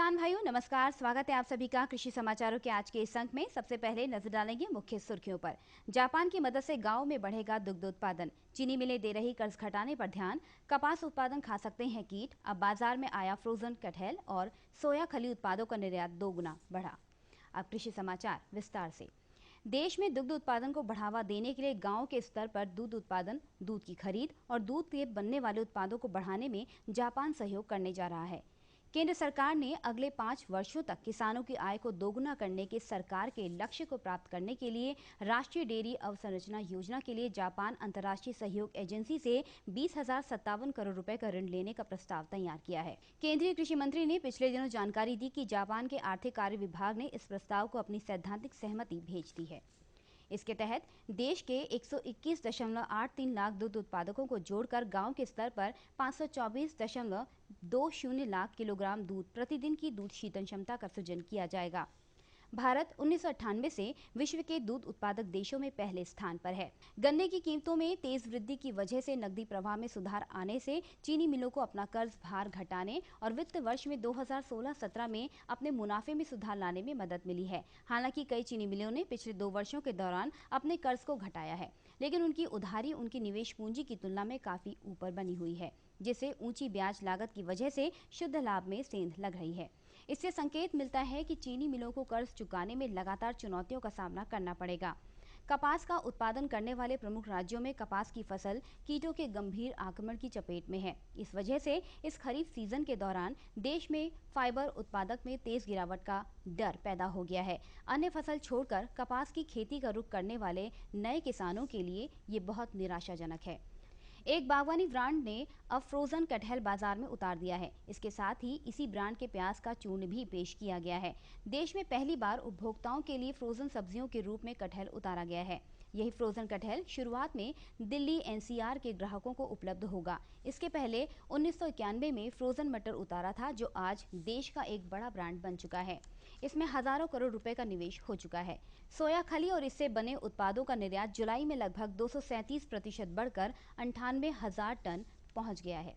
किसान भाइयों नमस्कार, स्वागत है आप सभी का कृषि समाचारों के आज के इस अंक में। सबसे पहले नजर डालेंगे मुख्य सुर्खियों पर। जापान की मदद से गांव में बढ़ेगा दुग्ध उत्पादन, चीनी मिलें दे रही कर्ज घटाने पर ध्यान, कपास उत्पादन खा सकते हैं कीट, अब बाजार में आया फ्रोजन कटहल और सोया खली उत्पादों का निर्यात 2 गुना बढ़ा। अब कृषि समाचार विस्तार से। देश में दुग्ध उत्पादन को बढ़ावा देने के लिए गांव के स्तर पर दूध उत्पादन, दूध की खरीद और दूध के बनने वाले उत्पादों को बढ़ाने में जापान सहयोग करने जा रहा है। केंद्र सरकार ने अगले 5 वर्षों तक किसानों की आय को दोगुना करने के सरकार के लक्ष्य को प्राप्त करने के लिए राष्ट्रीय डेयरी अवसंरचना योजना के लिए जापान अंतर्राष्ट्रीय सहयोग एजेंसी से 20,057 करोड़ रुपए का ऋण लेने का प्रस्ताव तैयार किया है। केंद्रीय कृषि मंत्री ने पिछले दिनों जानकारी दी कि जापान के आर्थिक कार्य विभाग ने इस प्रस्ताव को अपनी सैद्धांतिक सहमति भेज दी है। इसके तहत देश के 121.83 लाख दूध उत्पादकों को जोड़कर गांव के स्तर पर 524.20 लाख किलोग्राम दूध प्रतिदिन की दूध शीतन क्षमता का सृजन किया जाएगा। भारत 1998 से विश्व के दूध उत्पादक देशों में पहले स्थान पर है। गन्ने की कीमतों में तेज वृद्धि की वजह से नकदी प्रवाह में सुधार आने से चीनी मिलों को अपना कर्ज भार घटाने और वित्त वर्ष में 2016-17 में अपने मुनाफे में सुधार लाने में मदद मिली है। हालांकि कई चीनी मिलों ने पिछले 2 वर्षों के दौरान अपने कर्ज को घटाया है, लेकिन उनकी उधारी उनकी निवेश पूंजी की तुलना में काफी ऊपर बनी हुई है, जिससे ऊंची ब्याज लागत की वजह से शुद्ध लाभ में सेंध लग रही है। इससे संकेत मिलता है कि चीनी मिलों को कर्ज चुकाने में लगातार चुनौतियों का सामना करना पड़ेगा। कपास का उत्पादन करने वाले प्रमुख राज्यों में कपास की फसल कीटों के गंभीर आक्रमण की चपेट में है। इस वजह से इस खरीफ सीजन के दौरान देश में फाइबर उत्पादक में तेज गिरावट का डर पैदा हो गया है। अन्य फसल छोड़कर कपास की खेती का रुख करने वाले नए किसानों के लिए ये बहुत निराशाजनक है। एक बागवानी ब्रांड ने अब फ्रोजन कटहल बाजार में उतार दिया है। इसके साथ ही इसी ब्रांड के प्याज का चूर्ण भी पेश किया गया है। देश में पहली बार उपभोक्ताओं के लिए फ्रोजन सब्जियों के रूप में कटहल उतारा गया है। यही फ्रोजन कटहल शुरुआत में दिल्ली एनसीआर के ग्राहकों को उपलब्ध होगा। इसके पहले 1991 में फ्रोजन मटर उतारा था, जो आज देश का एक बड़ा ब्रांड बन चुका है। इसमें हजारों करोड़ रुपए का निवेश हो चुका है। सोया खली और इससे बने उत्पादों का निर्यात जुलाई में लगभग 237% बढ़कर 98,000 टन पहुंच गया है।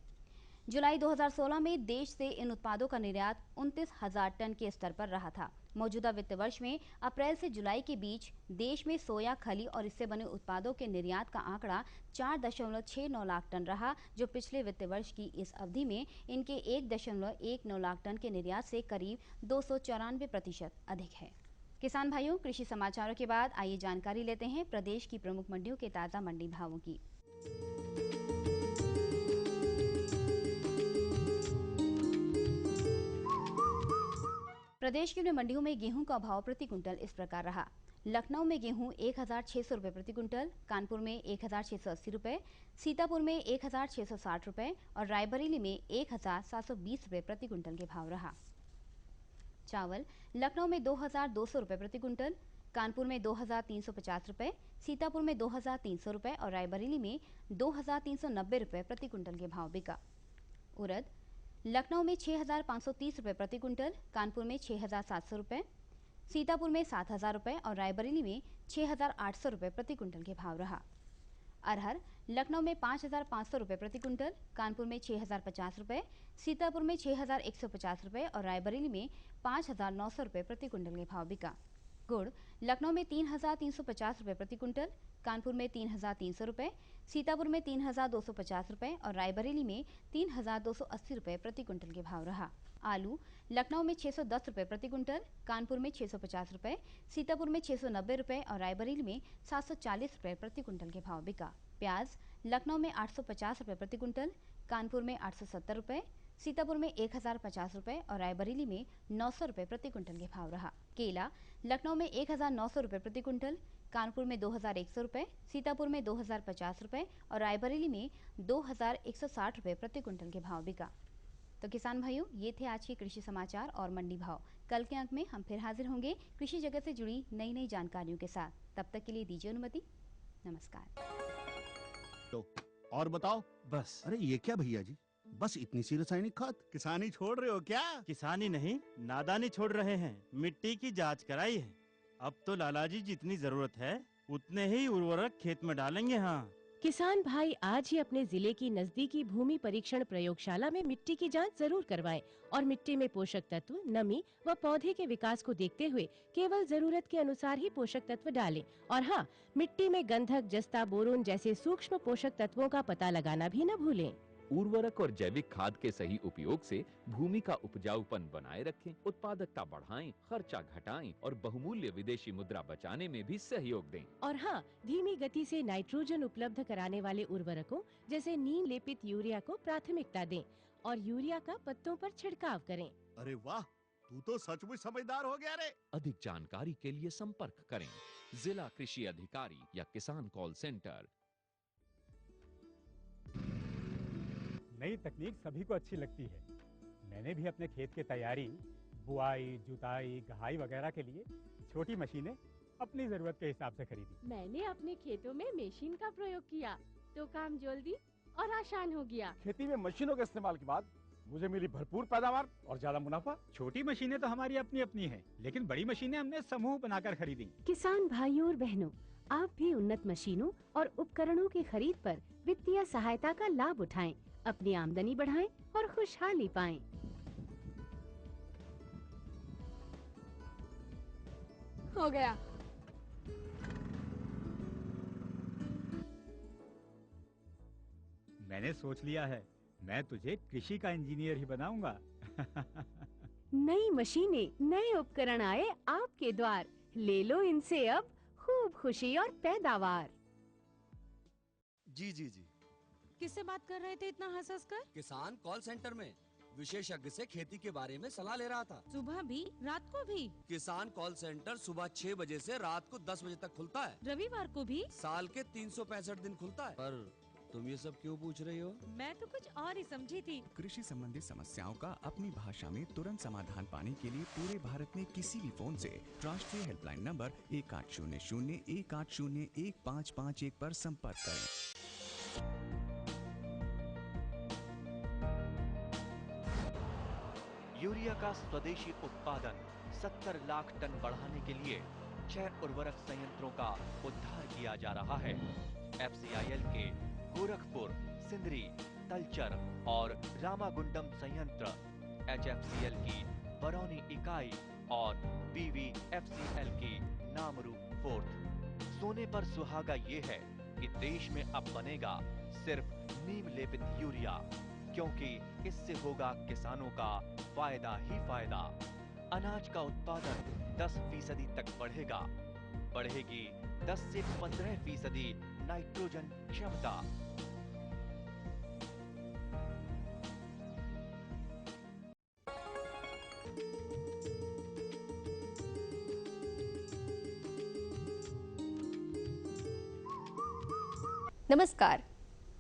जुलाई 2016 में देश से इन उत्पादों का निर्यात 29,000 टन के स्तर पर रहा था। मौजूदा वित्त वर्ष में अप्रैल से जुलाई के बीच देश में सोया खली और इससे बने उत्पादों के निर्यात का आंकड़ा 4.69 लाख टन रहा, जो पिछले वित्त वर्ष की इस अवधि में इनके 1.19 लाख टन के निर्यात से करीब 294% अधिक है। किसान भाइयों, कृषि समाचारों के बाद आइए जानकारी लेते हैं प्रदेश की प्रमुख मंडियों के ताजा मंडी भावों की। प्रदेश की मंडियों में गेहूं का भाव प्रति कुंटल इस प्रकार रहा। लखनऊ में गेहूं 1,600 रुपये प्रति कुंटल, कानपुर में 1,680 रुपये, सीतापुर में 1,660 रुपये और रायबरेली में 1,720 रुपये प्रति कुंटल के भाव रहा। चावल लखनऊ में 2,200 रुपये प्रति कुंटल, कानपुर में 2,350 रुपये, सीतापुर में 2,300 रुपये और रायबरेली में 2,390 रुपये प्रति कुंटल के भाव बिका। उड़द लखनऊ में 6,530 रुपये प्रति कुंटल, कानपुर में 6,700 रुपये, सीतापुर में 7,000 रुपये और रायबरेली में 6,800 रुपये प्रति कुंटल के भाव रहा। अरहर लखनऊ में 5,500 रुपये प्रति कुंटल, कानपुर में 6,050 रुपये, सीतापुर में 6,150 रुपये और रायबरेली में 5,900 रुपये प्रति कुंटल के भाव बिका। गुड़ लखनऊ में 3,350 रुपये प्रति कुंटल, कानपुर में 3,300 रुपये, सीतापुर में 3,250 रुपये और रायबरेली में 3,280 रुपये प्रति कुंटल के भाव रहा। आलू लखनऊ में 610 रुपये प्रति कुंटल, कानपुर में 650 रुपये, सीतापुर में 690 रुपये और रायबरेली में 740 रुपये प्रति कुंटल के भाव बिका। प्याज लखनऊ में 850 रुपये प्रति कुंटल, कानपुर में 870 रुपये, सीतापुर में 1,050 रुपये और रायबरेली में 900 रुपये प्रति कुंटल के भाव रहा। केला लखनऊ में 1,900 रुपये प्रति कुंटल, कानपुर में 2,100 रुपये, सीतापुर में 2,050 रुपये और रायबरेली में 2,160 रुपये प्रति कुंटल के भाव बिका। तो किसान भाइयों, ये थे आज के कृषि समाचार और मंडी भाव। कल के अंक में हम फिर हाजिर होंगे कृषि जगत से जुड़ी नई नई जानकारियों के साथ। तब तक के लिए दीजिए अनुमति। नमस्कार। तो और बताओ। बस। अरे ये क्या भैया जी, बस इतनी सी रासायनिक खाद? किसानी छोड़ रहे हो क्या? किसानी नहीं, नादानी छोड़ रहे हैं। मिट्टी की जांच कराई है। अब तो लाला जी जितनी जरूरत है उतने ही उर्वरक खेत में डालेंगे। हाँ, किसान भाई आज ही अपने जिले की नजदीकी भूमि परीक्षण प्रयोगशाला में मिट्टी की जांच जरूर करवाएं और मिट्टी में पोषक तत्व, नमी व पौधे के विकास को देखते हुए केवल जरूरत के अनुसार ही पोषक तत्व डालें। और हाँ, मिट्टी में गंधक, जस्ता, बोरोन जैसे सूक्ष्म पोषक तत्वों का पता लगाना भी न भूलें। उर्वरक और जैविक खाद के सही उपयोग से भूमि का उपजाऊपन बनाए रखें, उत्पादकता बढ़ाएं, खर्चा घटाएं और बहुमूल्य विदेशी मुद्रा बचाने में भी सहयोग दें। और हाँ, धीमी गति से नाइट्रोजन उपलब्ध कराने वाले उर्वरकों जैसे नीम लेपित यूरिया को प्राथमिकता दें और यूरिया का पत्तों पर छिड़काव करें। अरे वाह, तू तो सचमुच समझदार हो गया रे। अधिक जानकारी के लिए संपर्क करें जिला कृषि अधिकारी या किसान कॉल सेंटर। नई तकनीक सभी को अच्छी लगती है। मैंने भी अपने खेत की तैयारी, बुआई, जुताई, गहाई वगैरह के लिए छोटी मशीनें अपनी जरूरत के हिसाब से खरीदी। मैंने अपने खेतों में मशीन का प्रयोग किया तो काम जल्दी और आसान हो गया। खेती में मशीनों के इस्तेमाल के बाद मुझे मिली भरपूर पैदावार और ज्यादा मुनाफा। छोटी मशीनें तो हमारी अपनी अपनी हैं, लेकिन बड़ी मशीनें हमने समूह बनाकर खरीदी। किसान भाइयों और बहनों, आप भी उन्नत मशीनों और उपकरणों की खरीद पर वित्तीय सहायता का लाभ उठाएं, अपनी आमदनी बढ़ाएं और खुशहाली पाएं। हो गया। मैंने सोच लिया है, मैं तुझे कृषि का इंजीनियर ही बनाऊंगा। नई मशीनें, नए उपकरण आए आपके द्वार, ले लो इनसे अब खूब खुशी और पैदावार। जी जी जी। किससे बात कर रहे थे इतना हंस हंस कर? किसान कॉल सेंटर में विशेषज्ञ से खेती के बारे में सलाह ले रहा था। सुबह भी, रात को भी? किसान कॉल सेंटर सुबह 6 बजे से रात को 10 बजे तक खुलता है। रविवार को भी? साल के 365 दिन खुलता है। पर तुम ये सब क्यों पूछ रही हो? मैं तो कुछ और ही समझी थी। कृषि संबंधी समस्याओं का अपनी भाषा में तुरंत समाधान पाने के लिए पूरे भारत में किसी भी फोन से राष्ट्रीय हेल्पलाइन नंबर 1800-180-1551 पर संपर्क करें। यूरिया का स्वदेशी उत्पादन 70 लाख टन बढ़ाने के लिए 6 उर्वरक संयंत्रों का उद्धार किया जा रहा है। FCIL के गोरखपुर, सिंदरी, तलचर और रामागुंडम संयंत्र, HFCL की बरौनी इकाई और BVFCL की नामरू फोर्थ। सोने पर सुहागा ये है कि देश में अब बनेगा सिर्फ नीम लेपित यूरिया, क्योंकि इससे होगा किसानों का फायदा ही फायदा। अनाज का उत्पादन 10% तक बढ़ेगा। बढ़ेगी 10 से 15% नाइट्रोजन क्षमता। नमस्कार,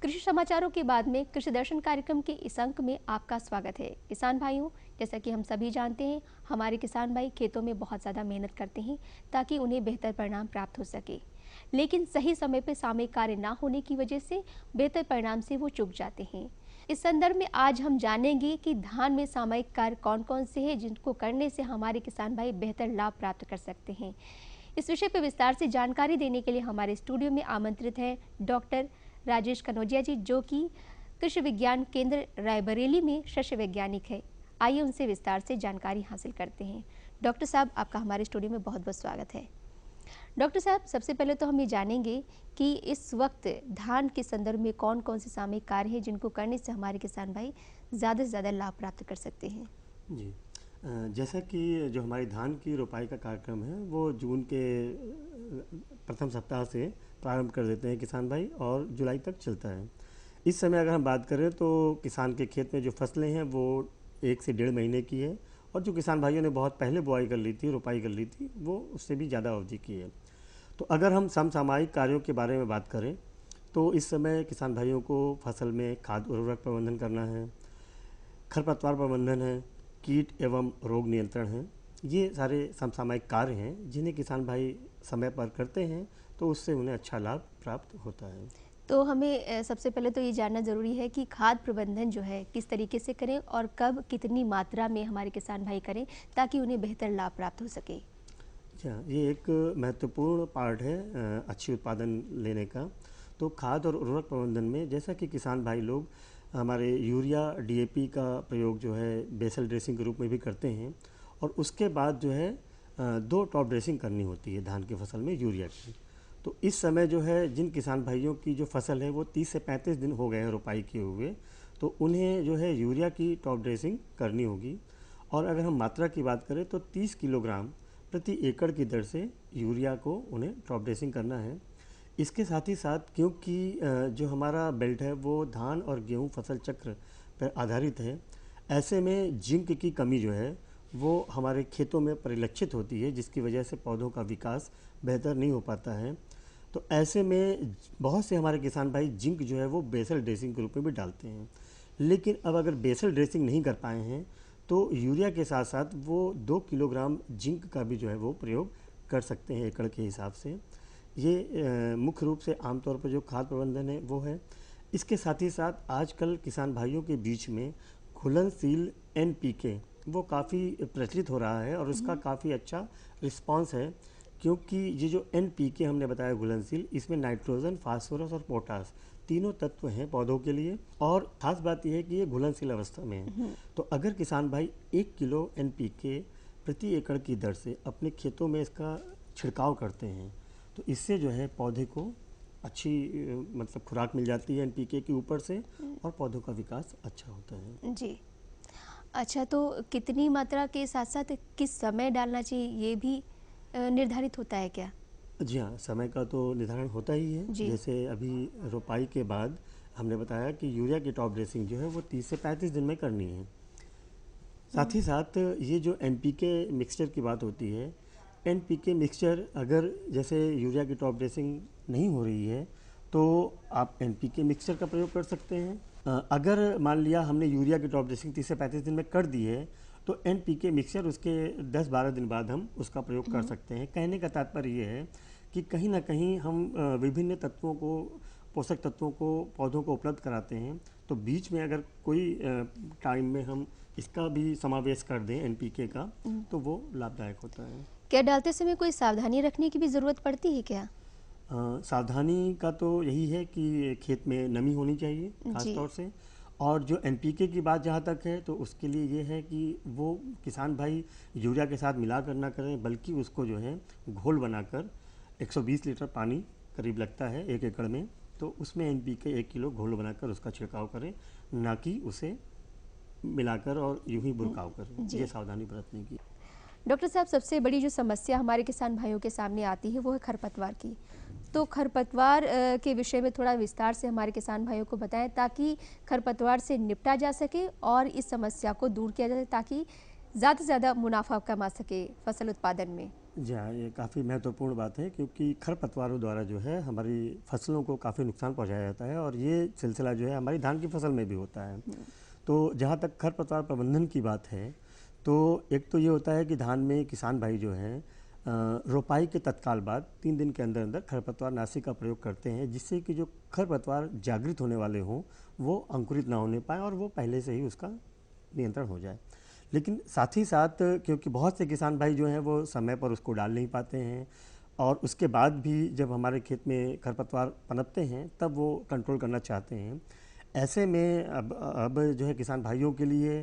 कृषि समाचारों के बाद में कृषि दर्शन कार्यक्रम के इस अंक में आपका स्वागत है। किसान भाइयों, जैसा कि हम सभी जानते हैं, हमारे किसान भाई खेतों में बहुत ज़्यादा मेहनत करते हैं ताकि उन्हें बेहतर परिणाम प्राप्त हो सके, लेकिन सही समय पर सामयिक कार्य ना होने की वजह से बेहतर परिणाम से वो चूक जाते हैं। इस संदर्भ में आज हम जानेंगे कि धान में सामयिक कार्य कौन कौन से हैं जिनको करने से हमारे किसान भाई बेहतर लाभ प्राप्त कर सकते हैं। इस विषय पर विस्तार से जानकारी देने के लिए हमारे स्टूडियो में आमंत्रित हैं डॉक्टर राजेश कनौजिया जी, जो कि कृषि विज्ञान केंद्र रायबरेली में शस्य वैज्ञानिक है। आइए उनसे विस्तार से जानकारी हासिल करते हैं। डॉक्टर साहब, आपका हमारे स्टूडियो में बहुत बहुत स्वागत है। डॉक्टर साहब, सबसे पहले तो हम ये जानेंगे कि इस वक्त धान के संदर्भ में कौन कौन से सामयिक कार्य हैं जिनको करने से हमारे किसान भाई ज़्यादा से ज़्यादा लाभ प्राप्त कर सकते हैं। जी, जैसा कि जो हमारी धान की रोपाई का कार्यक्रम है वो जून के प्रथम सप्ताह से प्रारंभ कर देते हैं किसान भाई और जुलाई तक चलता है। इस समय अगर हम बात करें तो किसान के खेत में जो फसलें हैं वो 1 से 1.5 महीने की है, और जो किसान भाइयों ने बहुत पहले बुआई कर ली थी, रोपाई कर ली थी, वो उससे भी ज़्यादा अवधि की है। तो अगर हम समसामयिक कार्यों के बारे में बात करें तो इस समय किसान भाइयों को फसल में खाद उर्वरक प्रबंधन करना है, खरपतवार प्रबंधन है, कीट एवं रोग नियंत्रण है। ये सारे समसामयिक कार्य हैं जिन्हें किसान भाई समय पर करते हैं तो उससे उन्हें अच्छा लाभ प्राप्त होता है। तो हमें सबसे पहले तो ये जानना ज़रूरी है कि खाद प्रबंधन जो है किस तरीके से करें और कब कितनी मात्रा में हमारे किसान भाई करें ताकि उन्हें बेहतर लाभ प्राप्त हो सके। अच्छा, ये एक महत्वपूर्ण पार्ट है अच्छी उत्पादन लेने का। तो खाद और उर्वरक प्रबंधन में जैसा कि किसान भाई लोग हमारे यूरिया डीएपी का प्रयोग जो है बेसल ड्रेसिंग के रूप में भी करते हैं, और उसके बाद जो है 2 टॉप ड्रेसिंग करनी होती है धान की फसल में यूरिया की। तो इस समय जो है जिन किसान भाइयों की जो फसल है वो 30 से 35 दिन हो गए हैं रोपाई किए हुए, तो उन्हें जो है यूरिया की टॉप ड्रेसिंग करनी होगी। और अगर हम मात्रा की बात करें तो 30 किलोग्राम प्रति एकड़ की दर से यूरिया को उन्हें टॉप ड्रेसिंग करना है। इसके साथ ही साथ क्योंकि जो हमारा बेल्ट है वो धान और गेहूं फसल चक्र पर आधारित है, ऐसे में जिंक की कमी जो है वो हमारे खेतों में परिलक्षित होती है, जिसकी वजह से पौधों का विकास बेहतर नहीं हो पाता है। तो ऐसे में बहुत से हमारे किसान भाई जिंक जो है वो बेसल ड्रेसिंग के रूप में भी डालते हैं, लेकिन अब अगर बेसल ड्रेसिंग नहीं कर पाए हैं तो यूरिया के साथ साथ वो 2 किलोग्राम जिंक का भी जो है वो प्रयोग कर सकते हैं एकड़ के हिसाब से। ये मुख्य रूप से आमतौर पर जो खाद प्रबंधन है वो है। इसके साथ ही साथ आजकल किसान भाइयों के बीच में घुलनशील NPK वो काफ़ी प्रचलित हो रहा है और उसका काफ़ी अच्छा रिस्पांस है, क्योंकि ये जो NPK हमने बताया घुलनशील, इसमें नाइट्रोजन, फास्फोरस और पोटास तीनों तत्व हैं पौधों के लिए, और ख़ास बात यह है कि ये घुलनशील अवस्था में है। तो अगर किसान भाई 1 किलो NPK प्रति एकड़ की दर से अपने खेतों में इसका छिड़काव करते हैं तो इससे जो है पौधे को अच्छी मतलब खुराक मिल जाती है NPK के ऊपर से, और पौधों का विकास अच्छा होता है। जी अच्छा, तो कितनी मात्रा के साथ साथ किस समय डालना चाहिए ये भी निर्धारित होता है क्या? जी हाँ, समय का तो निर्धारण होता ही है। जैसे अभी रोपाई के बाद हमने बताया कि यूरिया की टॉप ड्रेसिंग जो है वो 30 से 35 दिन में करनी है। साथ ही साथ ये जो NPK मिक्सचर की बात होती है, NPK मिक्सचर अगर जैसे यूरिया की टॉप ड्रेसिंग नहीं हो रही है तो आप NPK मिक्सचर का प्रयोग कर सकते हैं। अगर मान लिया हमने यूरिया की टॉप ड्रेसिंग 30 से 35 दिन में कर दी है तो NPK मिक्सचर उसके 10-12 दिन बाद हम उसका प्रयोग कर सकते हैं। कहने का तात्पर्य ये है कि कहीं ना कहीं हम विभिन्न तत्वों को, पोषक तत्वों को पौधों को उपलब्ध कराते हैं, तो बीच में अगर कोई टाइम में हम इसका भी समावेश कर दें NPK का तो वो लाभदायक होता है। क्या डालते समय कोई सावधानी रखने की भी ज़रूरत पड़ती है क्या? सावधानी का तो यही है कि खेत में नमी होनी चाहिए खासतौर से, और जो NPK की बात जहाँ तक है तो उसके लिए ये है कि वो किसान भाई यूरिया के साथ मिला कर ना करें, बल्कि उसको जो है घोल बनाकर 120 लीटर पानी करीब लगता है 1 एकड़ में, तो उसमें NPK 1 किलो घोल बनाकर उसका छिड़काव करें, ना कि उसे मिलाकर और यूं ही बुरकाव करें। ये सावधानी बरतने की। डॉक्टर साहब, सबसे बड़ी जो समस्या हमारे किसान भाइयों के सामने आती है वो है खरपतवार की। तो खरपतवार के विषय में थोड़ा विस्तार से हमारे किसान भाइयों को बताएं ताकि खरपतवार से निपटा जा सके और इस समस्या को दूर किया जा सके, ताकि ज़्यादा से ज़्यादा मुनाफा कमा सके फसल उत्पादन में। जी हाँ, ये काफ़ी महत्वपूर्ण बात है, क्योंकि खरपतवारों द्वारा जो है हमारी फसलों को काफ़ी नुकसान पहुँचाया जाता है, और ये सिलसिला जो है हमारी धान की फसल में भी होता है। तो जहाँ तक खरपतवार प्रबंधन की बात है तो एक तो ये होता है कि धान में किसान भाई जो हैं रोपाई के तत्काल बाद 3 दिन के अंदर अंदर खरपतवार नाशी का प्रयोग करते हैं, जिससे कि जो खरपतवार जागृत होने वाले हों वो अंकुरित ना होने पाए और वो पहले से ही उसका नियंत्रण हो जाए। लेकिन साथ ही साथ क्योंकि बहुत से किसान भाई जो हैं वो समय पर उसको डाल नहीं पाते हैं, और उसके बाद भी जब हमारे खेत में खरपतवार पनपते हैं तब वो कंट्रोल करना चाहते हैं। ऐसे में अब जो है किसान भाइयों के लिए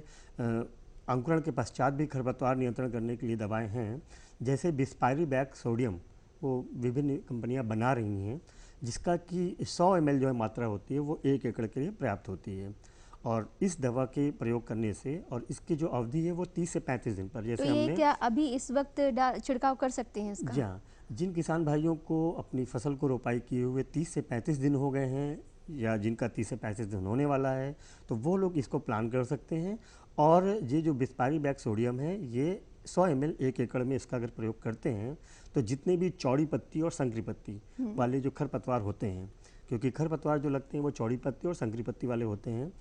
अंकुरण के पश्चात भी खरपतवार नियंत्रण करने के लिए दवाएं हैं, जैसे बिस्पायरीबैक सोडियम वो विभिन्न कंपनियां बना रही हैं, जिसका कि 100 ml जो है मात्रा होती है वो 1 एकड़ के लिए पर्याप्त होती है। और इस दवा के प्रयोग करने से, और इसकी जो अवधि है वो 30 से 35 दिन पर, जैसे तो ये हमने क्या अभी इस वक्त छिड़काव कर सकते हैं इसका? जी हाँ, जिन किसान भाइयों को अपनी फसल को रोपाई किए हुए 30 से 35 दिन हो गए हैं, या जिनका 30 से 35 दिन होने वाला है, तो वो लोग इसको प्लान कर सकते हैं। और ये जो बिस्पायरीबैक सोडियम है ये 100 ml 1 एकड़ में इसका अगर प्रयोग करते हैं तो जितने भी चौड़ी पत्ती और संकरी पत्ती वाले जो खरपतवार होते हैं, क्योंकि खरपतवार जो लगते हैं वो चौड़ी पत्ती और संकरी पत्ती वाले होते हैं,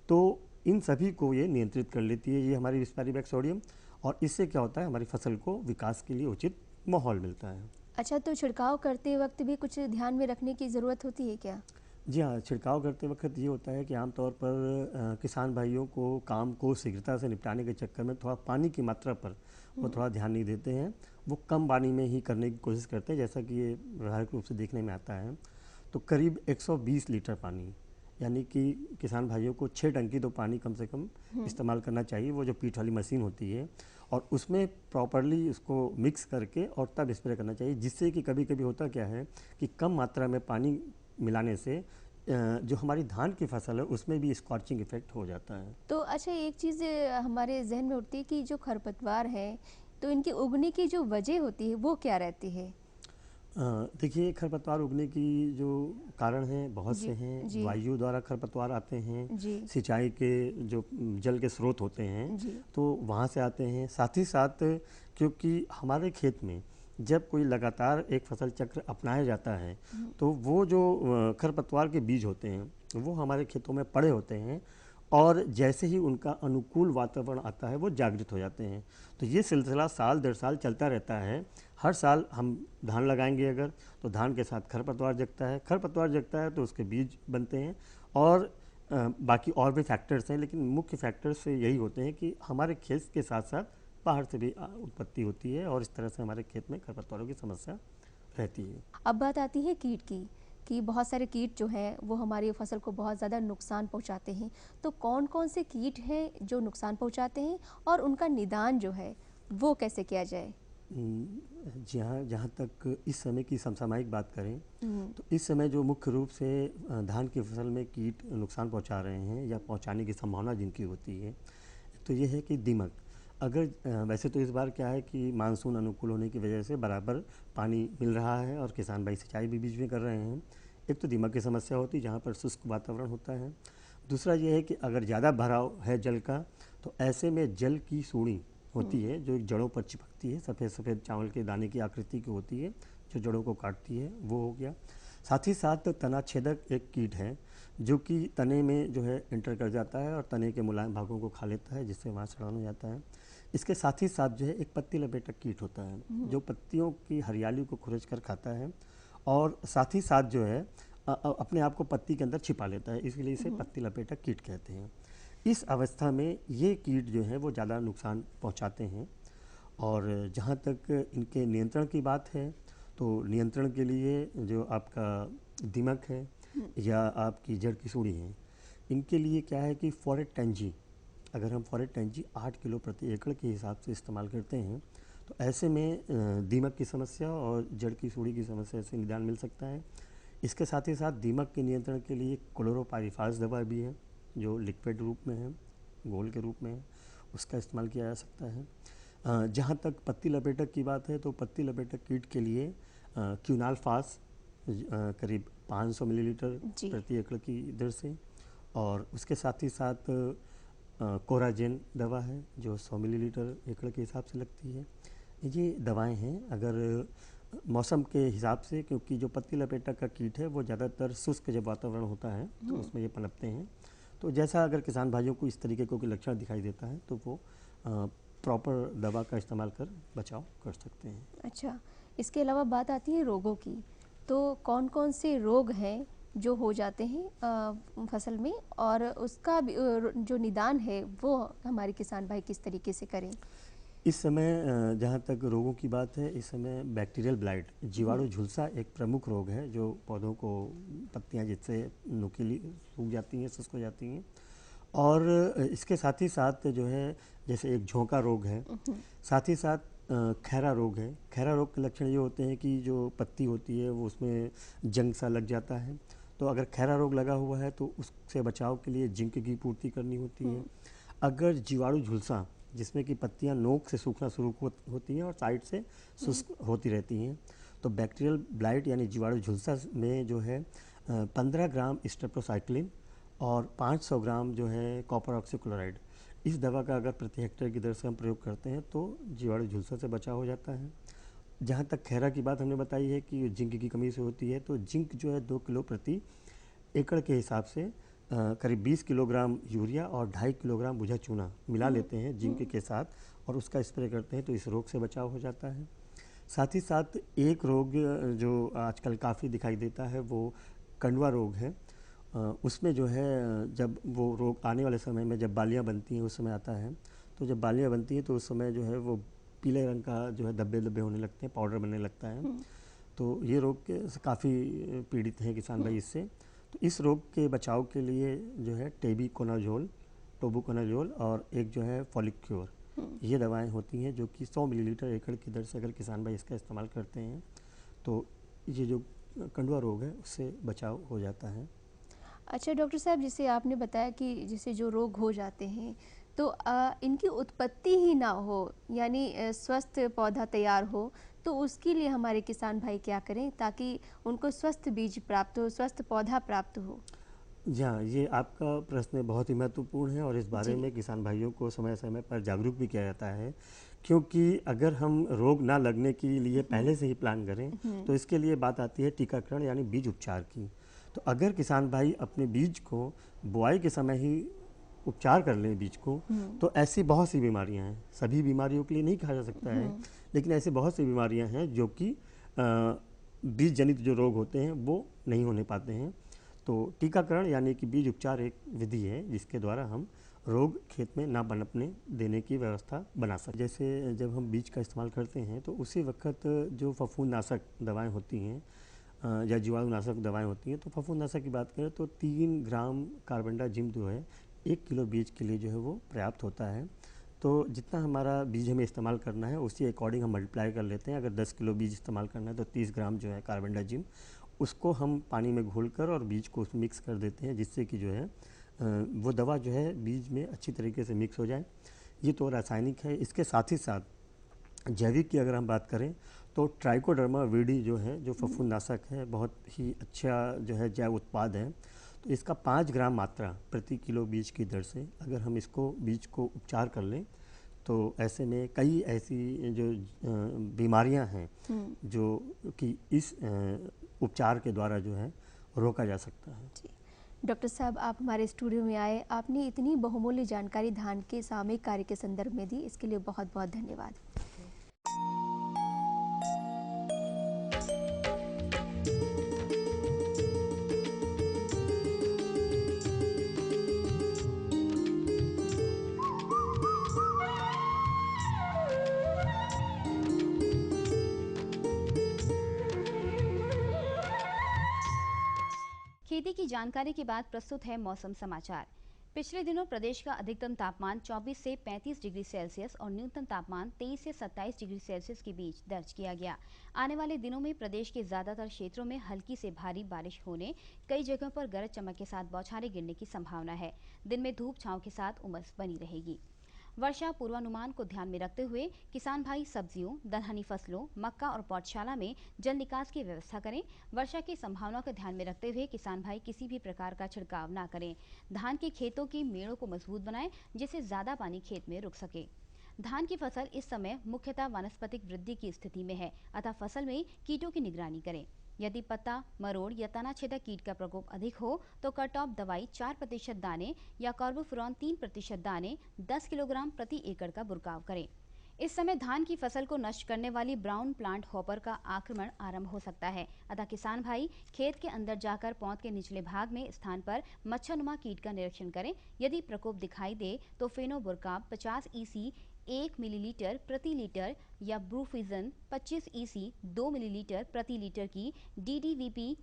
तो इन सभी को ये नियंत्रित कर लेती है ये हमारी बिस्पायरीबैक सोडियम, और इससे क्या होता है हमारी फसल को विकास के लिए उचित माहौल मिलता है। अच्छा, तो छिड़काव करते वक्त भी कुछ ध्यान में रखने की ज़रूरत होती है क्या? जी हाँ, छिड़काव करते वक्त ये होता है कि आमतौर पर किसान भाइयों को काम को शीघ्रता से निपटाने के चक्कर में थोड़ा पानी की मात्रा पर वो थोड़ा ध्यान नहीं देते हैं, वो कम पानी में ही करने की कोशिश करते हैं, जैसा कि ये व्यावहारिक रूप से देखने में आता है। तो करीब 120 लीटर पानी, यानी कि किसान भाइयों को 6 टंकी तो पानी कम से कम इस्तेमाल करना चाहिए, वो जो पीठ वाली मशीन होती है, और उसमें प्रॉपरली उसको मिक्स करके और तब स्प्रे करना चाहिए, जिससे कि कभी कभी होता क्या है कि कम मात्रा में पानी मिलाने से जो हमारी धान की फसल है उसमें भी स्कॉचिंग इफेक्ट हो जाता है। तो अच्छा, एक चीज़ हमारे जहन में उठती है कि जो खरपतवार है तो इनके उगने की जो वजह होती है वो क्या रहती है? देखिए, खरपतवार उगने की जो कारण हैं बहुत से हैं। वायु द्वारा खरपतवार आते हैं, सिंचाई के जो जल के स्रोत होते हैं तो वहाँ से आते हैं। साथ ही साथ क्योंकि हमारे खेत में जब कोई लगातार एक फसल चक्र अपनाया जाता है तो वो जो खरपतवार के बीज होते हैं वो हमारे खेतों में पड़े होते हैं, और जैसे ही उनका अनुकूल वातावरण आता है वो जागृत हो जाते हैं। तो ये सिलसिला साल दर साल चलता रहता है। हर साल हम धान लगाएंगे अगर, तो धान के साथ खरपतवार जगता है, खरपतवार जगता है तो उसके बीज बनते हैं, और बाकी और भी फैक्टर्स हैं, लेकिन मुख्य फैक्टर्स यही होते हैं कि हमारे खेत के साथ साथ बाहर से भी उत्पत्ति होती है, और इस तरह से हमारे खेत में खरपतवारों की समस्या रहती है। अब बात आती है कीट की, कि बहुत सारे कीट जो हैं वो हमारी फसल को बहुत ज़्यादा नुकसान पहुंचाते हैं। तो कौन कौन से कीट हैं जो नुकसान पहुंचाते हैं और उनका निदान जो है वो कैसे किया जाए? जहाँ तक इस समय की समसामयिक बात करें तो इस समय जो मुख्य रूप से धान की फसल में कीट नुकसान पहुंचा रहे हैं या पहुंचाने की संभावना जिनकी होती है, तो ये है कि दीमक। अगर वैसे तो इस बार क्या है कि मानसून अनुकूल होने की वजह से बराबर पानी मिल रहा है और किसान भाई सिंचाई भी बीच में कर रहे हैं। एक तो दीमक की समस्या होती है जहाँ पर शुष्क वातावरण होता है। दूसरा ये है कि अगर ज़्यादा भराव है जल का तो ऐसे में जल की सूढ़ी होती है जो जड़ों पर चिपकती है, सफ़ेद सफ़ेद चावल के दाने की आकृति की होती है जो जड़ों को काटती है, वो हो गया। साथ ही साथ तना छेदक एक कीट है जो कि तने में जो है एंटर कर जाता है और तने के मुलायम भागों को खा लेता है, जिससे वहाँ सड़न हो जाता है। इसके साथ ही साथ जो है एक पत्ती लपेटक कीट होता है जो पत्तियों की हरियाली को खुरच कर खाता है, और साथ ही साथ जो है अपने आप को पत्ती के अंदर छिपा लेता है, इसलिए इसे पत्ती लपेटक कीट कहते हैं। इस अवस्था में ये कीट जो है वो ज़्यादा नुकसान पहुंचाते हैं। और जहाँ तक इनके नियंत्रण की बात है तो नियंत्रण के लिए जो आपका दीमक है या आपकी जड़ की सूढ़ी है, इनके लिए क्या है कि फॉरेट टेंजी, अगर हम फॉरेट टेंजी 8 किलो प्रति एकड़ के हिसाब से इस्तेमाल करते हैं तो ऐसे में दीमक की समस्या और जड़ की सूढ़ी की समस्या से निदान मिल सकता है। इसके साथ ही साथ दीमक के नियंत्रण के लिए क्लोरोपाइरिफास दवा भी है जो लिक्विड रूप में है, घोल के रूप में है, उसका इस्तेमाल किया जा सकता है। जहाँ तक पत्ती लपेटक की बात है तो पत्ती लपेटक कीट के लिए क्यूनालफास करीब 500 मिलीलीटर प्रति एकड़ की दर से, और उसके साथ ही साथ कोराजेन दवा है जो 100 मिलीलीटर एकड़ के हिसाब से लगती है। ये दवाएं हैं अगर मौसम के हिसाब से, क्योंकि जो पत्ती लपेटक का कीट है वो ज़्यादातर शुष्क जब वातावरण होता है तो उसमें ये पनपते हैं। तो जैसा अगर किसान भाइयों को इस तरीके को लक्षण दिखाई देता है तो वो प्रॉपर दवा का इस्तेमाल कर बचाव कर सकते हैं। अच्छा, इसके अलावा बात आती है रोगों की, तो कौन कौन से रोग हैं जो हो जाते हैं फसल में, और उसका जो निदान है वो हमारे किसान भाई किस तरीके से करें? इस समय जहाँ तक रोगों की बात है, इस समय बैक्टीरियल ब्लाइट, जीवाणु झुलसा एक प्रमुख रोग है जो पौधों को पत्तियाँ जिससे नुकीली सूख जाती हैं, शुष्क हो जाती हैं। और इसके साथ ही साथ जो है जैसे एक झोंका रोग है, साथ ही साथ खैरा रोग है। खैरा रोग के लक्षण ये होते हैं कि जो पत्ती होती है वो उसमें जंग सा लग जाता है। तो अगर खैरा रोग लगा हुआ है तो उससे बचाव के लिए जिंक की पूर्ति करनी होती है। अगर जीवाणु झुलसा जिसमें कि पत्तियां नोक से सूखना शुरू होती हैं और साइड से शुष्क होती रहती हैं, तो बैक्टीरियल ब्लाइट यानी जीवाणु झुलसा में जो है 15 ग्राम स्टेप्टोसाइक्लिन और 500 ग्राम जो है कॉपर ऑक्सीक्लोराइड, इस दवा का अगर प्रति हेक्टेयर की दर से हम प्रयोग करते हैं तो जीवाणु झुलसा से बचाव हो जाता है। जहाँ तक खैरा की बात हमने बताई है कि जिंक की कमी से होती है, तो जिंक जो है 2 किलो प्रति एकड़ के हिसाब से करीब 20 किलोग्राम यूरिया और 2.5 किलोग्राम बुझा चूना मिला लेते हैं जिंक के साथ और उसका स्प्रे करते हैं तो इस रोग से बचाव हो जाता है। साथ ही साथ एक रोग जो आजकल काफ़ी दिखाई देता है वो कंडवा रोग है। उसमें जो है जब वो रोग आने वाले समय में जब बालियाँ बनती हैं उस समय आता है, तो जब बालियाँ बनती हैं तो उस समय जो है वो पीले रंग का जो है धब्बे धब्बे होने लगते हैं, पाउडर बनने लगता है। तो ये रोग से काफ़ी पीड़ित हैं किसान भाई इससे। तो इस रोग के बचाव के लिए जो है टोबुकोनाजोल और एक जो है फॉलिक्योर, ये दवाएं होती हैं जो कि 100 मिलीलीटर एकड़ की दर से अगर किसान भाई इसका इस्तेमाल करते हैं तो ये जो कंडुआ रोग है उससे बचाव हो जाता है। अच्छा डॉक्टर साहब, जैसे आपने बताया कि जैसे जो रोग हो जाते हैं तो इनकी उत्पत्ति ही ना हो, यानी स्वस्थ पौधा तैयार हो, तो उसके लिए हमारे किसान भाई क्या करें ताकि उनको स्वस्थ बीज प्राप्त हो, स्वस्थ पौधा प्राप्त हो? जी हाँ, ये आपका प्रश्न बहुत ही महत्वपूर्ण है और इस बारे में किसान भाइयों को समय समय पर जागरूक भी किया जाता है, क्योंकि अगर हम रोग ना लगने के लिए पहले से ही प्लान करें तो इसके लिए बात आती है टीकाकरण यानी बीज उपचार की। तो अगर किसान भाई अपने बीज को बुआई के समय ही उपचार कर लें बीज को, तो ऐसी बहुत सी बीमारियां हैं, सभी बीमारियों के लिए नहीं कहा जा सकता है, लेकिन ऐसी बहुत सी बीमारियां हैं जो कि बीज जनित जो रोग होते हैं वो नहीं होने पाते हैं। तो टीकाकरण यानी कि बीज उपचार एक विधि है जिसके द्वारा हम रोग खेत में ना पनपने देने की व्यवस्था बना सकते। जैसे जब हम बीज का इस्तेमाल करते हैं तो उसी वक्त जो फफूंदनाशक दवाएं होती हैं या जीवाणुनाशक दवाएं होती हैं, तो फफूंदनाशक की बात करें तो 3 ग्राम कार्बेंडाजिम जो है 1 किलो बीज के लिए जो है वो पर्याप्त होता है। तो जितना हमारा बीज हमें इस्तेमाल करना है उसी अकॉर्डिंग हम मल्टीप्लाई कर लेते हैं। अगर 10 किलो बीज इस्तेमाल करना है तो 30 ग्राम जो है कार्बेंडाजिम, उसको हम पानी में घोलकर और बीज को उसमें मिक्स कर देते हैं, जिससे कि जो है वो दवा जो है बीज में अच्छी तरीके से मिक्स हो जाए। ये तो रासायनिक है। इसके साथ ही साथ जैविक की अगर हम बात करें तो ट्राइकोडर्मा वीडी जो है, जो फफूंदनाशक है, बहुत ही अच्छा जो है जैव उत्पाद है। तो इसका 5 ग्राम मात्रा प्रति किलो बीज की दर से अगर हम इसको बीज को उपचार कर लें तो ऐसे में कई ऐसी जो बीमारियां हैं जो कि इस उपचार के द्वारा जो है रोका जा सकता है। जी डॉक्टर साहब, आप हमारे स्टूडियो में आए, आपने इतनी बहुमूल्य जानकारी धान के सामयिक कार्य के संदर्भ में दी, इसके लिए बहुत बहुत धन्यवाद। खेती की जानकारी के बाद प्रस्तुत है मौसम समाचार। पिछले दिनों प्रदेश का अधिकतम तापमान 24 से 35 डिग्री सेल्सियस और न्यूनतम तापमान 23 से 27 डिग्री सेल्सियस के बीच दर्ज किया गया। आने वाले दिनों में प्रदेश के ज्यादातर क्षेत्रों में हल्की से भारी बारिश होने, कई जगहों पर गरज चमक के साथ बौछारें गिरने की संभावना है। दिन में धूप छांव के साथ उमस बनी रहेगी। वर्षा पूर्वानुमान को ध्यान में रखते हुए किसान भाई सब्जियों, दलहनी फसलों, मक्का और पौधशाला में जल निकास की व्यवस्था करें। वर्षा की संभावना को ध्यान में रखते हुए किसान भाई किसी भी प्रकार का छिड़काव ना करें। धान के खेतों की मेड़ों को मजबूत बनाएं जिससे ज्यादा पानी खेत में रुक सके। धान की फसल इस समय मुख्यतः वानस्पतिक वृद्धि की स्थिति में है, अतः फसल में कीटों की निगरानी करें। यदि पत्ता, मरोड़ या तना छेदक कीट का प्रकोप अधिक हो तो करटॉप दवाई 4% दाने या कार्बोफ्यूरॉन 3% दाने 10 किलोग्राम प्रति एकड़ का बुरकाव करें। इस समय धान की फसल को नष्ट करने वाली ब्राउन प्लांट हॉपर का आक्रमण आरंभ हो सकता है, अतः किसान भाई खेत के अंदर जाकर पौध के निचले भाग में स्थान पर मच्छरनुमा कीट का निरीक्षण करें। यदि प्रकोप दिखाई दे तो फेनोबुरकाब 50 EC 1 मिलीलीटर प्रति लीटर या ब्रूफिजन 25 EC 2 मिलीलीटर प्रति लीटर की DDVP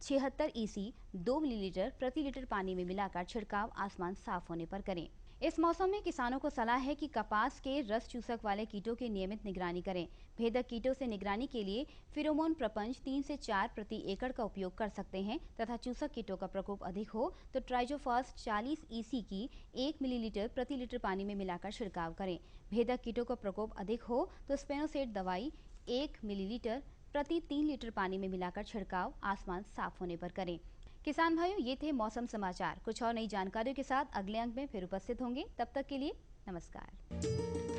76 EC 2 मिलीलीटर प्रति लीटर पानी में मिलाकर छिड़काव आसमान साफ होने पर करें। इस मौसम में किसानों को सलाह है कि कपास के रस चूसक वाले कीटों की नियमित निगरानी करें। भेदक कीटों से निगरानी के लिए फिरोमोन प्रपंच 3 से 4 प्रति एकड़ का उपयोग कर सकते हैं तथा चूसक कीटों का प्रकोप अधिक हो तो ट्राइजोफास 40 EC की 1 मिलीलीटर प्रति लीटर पानी में मिलाकर छिड़काव करें। भेदक कीटों का प्रकोप अधिक हो तो स्पेनोसेट दवाई 1 मिलीलीटर प्रति 3 लीटर पानी में मिलाकर छिड़काव आसमान साफ होने पर करें। किसान भाइयों, ये थे मौसम समाचार। कुछ और नई जानकारियों के साथ अगले अंक में फिर उपस्थित होंगे। तब तक के लिए नमस्कार।